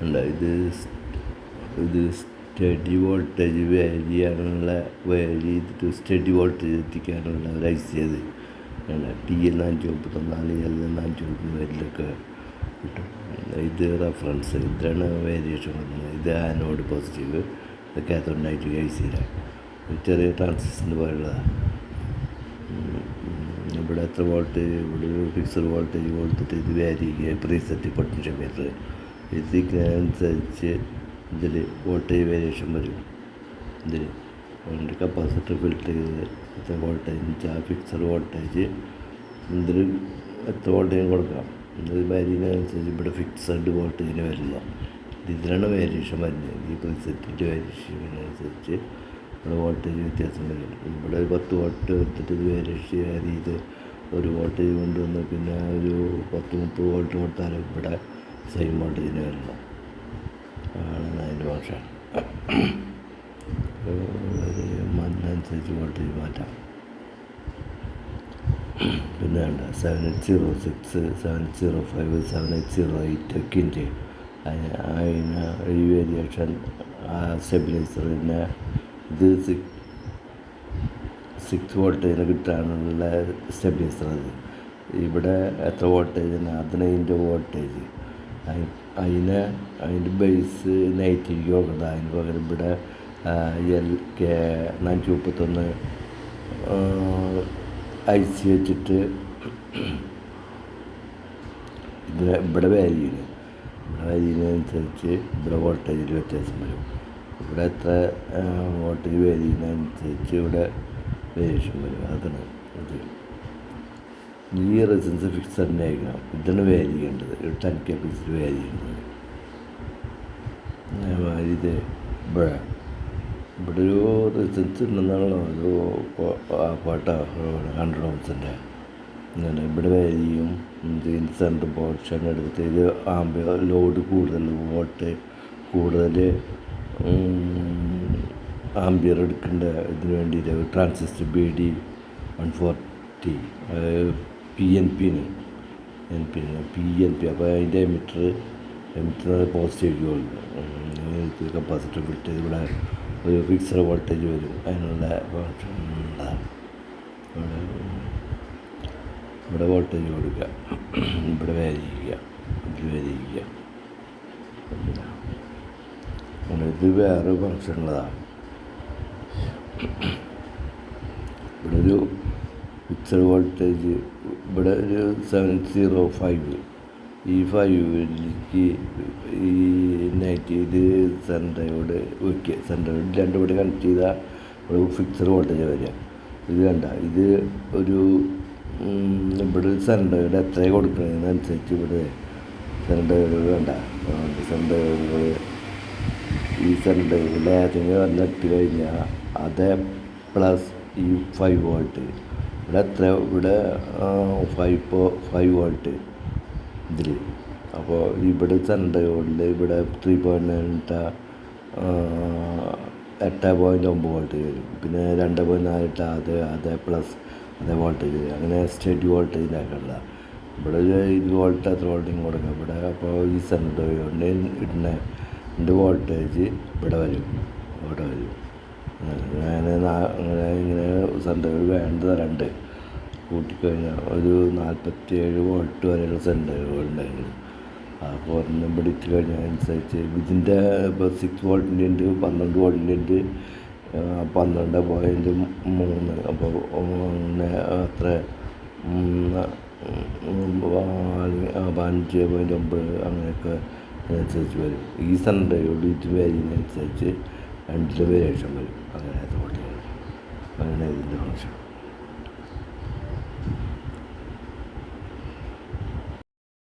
അല്ല ഇത് study voltage vary ചെയ്യാനുള്ള വേരി ചെയ്തിട്ട് സ്റ്റഡി വോൾട്ടേജ് എത്തിക്കാനുള്ള ഒരു ഐ സി അത് അല്ല TL 434 L434 കിട്ടും. ഇത് റെഫറൻസ്, ഇതാണ് വേരിയേഷൻ വരുന്നത്. ഇത് ആനോഡ് പോസിറ്റീവ്, ഇത് കാഥോഡ് നെഗറ്റീവ് ഐ സിയിലാണ്. ചെറിയ ട്രാൻസിസ്റ്ററിൻ്റെ പോലുള്ളതാണ്. ഇവിടെ എത്ര വോൾട്ടേജ്, ഇവിടെ ഫിക്സഡ് വോൾട്ടേജ് കൊടുത്തിട്ട് ഇത് വേരി ചെയ്യുക. പ്രീസെറ്റ് പൊട്ടൻഷ്യോമീറ്റർ ഇതിനനുസരിച്ച് ഇതിൽ വോൾട്ടേജ് വേരിയേഷൻ വരും. ഇതിൽ അതുകൊണ്ട് കപ്പാസിറ്റർ ഫിൽറ്റർ ചെയ്ത് എത്ര വോൾട്ടേജ് ഫിക്സഡ് വോൾട്ടേജ് ഇതിൽ എത്ര വോൾട്ടേജ് കൊടുക്കാം. ഇത് വേരിയതിനനുസരിച്ച് ഇവിടെ ഫിക്സഡ് വോൾട്ടേജിന് വരുന്നു. ഇതിലാണ് വേരിയേഷൻ വരുന്നത്. ഈ പ്രീസെറ്റിൻ്റെ വേരിയേഷനനുസരിച്ച് ഇവിടെ വോൾട്ടേജ് വ്യത്യാസം വരും. ഇവിടെ 10 വോൾട്ട് എടുത്തിട്ട് ഇത് വേരി ചെയ്ത് ഒരു വോൾട്ടേജ് കൊണ്ടുവന്ന് പിന്നെ ഒരു 10-30 വോൾട്ട് കൊടുത്താലും ഇവിടെ സെയിം വോൾട്ടേജിന് വരണം ആണ് അതിൻ്റെ ഭാഷ. അതിനനുസരിച്ച് വോൾട്ടേജ് മാറ്റാം. പിന്നെ വേണ്ട 7806, 7805, 7808 ഒക്കെ ഉണ്ട്. അതിന് ഈ വേരിയേഷൻ സ്റ്റെബിലൈസറിന് ഇത് 6 വോൾട്ടേജിന് കിട്ടാനുള്ള സ്റ്റെബിലൈസർ. അത് ഇവിടെ എത്ര വോൾട്ടേജിന് 15 വോൾട്ടേജ് അതിൻ്റെ ബേസ് നെഗറ്റീവ് നോക്കണ്ട. അതിന് പകരം ഇവിടെ LK 431 ഐ സി വെച്ചിട്ട് ഇവിടെ വാരി ചെയ്യണം. ഇവിടെ വാരി ചെയ്യുന്നതനുസരിച്ച് ഇവിടെ വോൾട്ടേജിൽ വ്യത്യാസം വരും. ഇവിടെ എത്ര വോൾട്ടേജ് വാരി ചെയ്യുന്നതനുസരിച്ച് ഇവിടെ വേരിയേഷൻ വരും. അതാണ് ഇത്. ഈ റെസിസ്റ്റൻസ് ഫിക്സഡിൻ്റെ ആയിരിക്കണം. ഇതാണ് വാരി ചെയ്യേണ്ടത്. 10 kPa വാരി ചെയ്യേണ്ടത്. ഇത് ഇവിടെ ഒരു റെസിസ്റ്റൻസ് ഉണ്ടെന്നാണല്ലോ ഒരു പാട്ട 100 ohmsൻ്റെ. ഇങ്ങനെ ഇവിടെ വാരി ചെയ്യും. സെൻറ്റർ പോർഷൻ എടുത്തിട്ട് ഇത് ലോഡ് കൂടുതൽ വോൾട്ട് കൂടുതൽ ആംബിയർ എടുക്കേണ്ട ഇതിന് വേണ്ടിയിട്ട് ട്രാൻസിസ്റ്റർ BD 140 PNP. അപ്പോൾ അതിൻ്റെ എമിറ്റർ പോസിറ്റീവ് കപ്പാസിറ്റർ ഫിൽറ്റർ ചെയ്ത് ഇവിടെ ഒരു ഫിക്സഡ് വോൾട്ടേജ് വരും. അതിനുള്ള ഇവിടെ വോൾട്ടേജ് കൊടുക്കുക, ഇവിടെ വാരി ചെയ്യുക, ഇത് വാരി ചെയ്യുക. ഇത് വേറെ ഫങ്ഷനുള്ളതാണ്. ഇവിടെ ഒരു ഫിക്സഡ് വോൾട്ടേജ് ഇവിടെ ഒരു 705. ഈ 5ലേക്ക് ഈ ഇത് സെൻട്രയോട് വയ്ക്കുക. സെൻട്രയോട് 2 ഇവിടെ കണക്ട് ചെയ്താൽ ഒരു ഫിക്സഡ് വോൾട്ടേജ് വരിക. ഇത് കണ്ട, ഇത് ഒരു ഇവിടെ സെൻട്രയോട് എത്ര കൊടുക്കുന്നതിനനുസരിച്ച് ഇവിടെ സെൻട്രയോട് വേണ്ട സെൻട്രയോട് ഈ സെൻട്രയോട് ഏതെങ്കിലും ഒരെണ്ണം ഇട്ട് കഴിഞ്ഞാൽ അത് പ്ലസ് ഈ 5 വോൾട്ട് ഇവിടെ എത്ര ഇവിടെ 5 വോൾട്ട് ഇതിൽ. അപ്പോൾ ഇവിടെ സെൻട്രയോടിൽ ഇവിടെ 3.9 8.9 വോൾട്ട് വരും. പിന്നെ 2.4 അതേ പ്ലസ് അതേ വോൾട്ടേജ് വരും. അങ്ങനെ സ്റ്റഡി വോൾട്ടേജിനാക്കണ്ട. ഇവിടെ ഒരു 20 വോൾട്ട് എത്ര വോൾട്ടിങ് കൊടുക്കുക ഇവിടെ. അപ്പോൾ ഈ സെൻട്രയോടിന് ഇടുന്ന വോൾട്ടേജ് ഇവിടെ വരും. അങ്ങനെ ഇങ്ങനെ സെൻട്രയോട് വേണ്ടതുണ്ട്. കൂട്ടിക്കഴിഞ്ഞാൽ ഒരു 47 വോൾട്ട് വരെയുള്ള സെൻട്രയോടുണ്ടായിരുന്നു. അപ്പോൾ ഇവിടെ ഇട്ട് കഴിഞ്ഞാൽ അനുസരിച്ച് ഇതിൻ്റെ ഇപ്പോൾ 6 വോൾട്ടിൻ്റെ ഉണ്ട്, 12 വോൾട്ടിൻ്റെ ഉണ്ട്, 12.3. അപ്പോൾ അങ്ങനെ അത്ര 5.9 അങ്ങനെയൊക്കെ അനുസരിച്ച് വരും. ഈ സെൻട്രയോട് ഇത് വരുന്നതനുസരിച്ച് 2 വേരിയേഷൻ വരും. അങ്ങനെ വോൾട്ടേജ് അങ്ങനെ ഇതിൻ്റെ ഫങ്ഷൻ.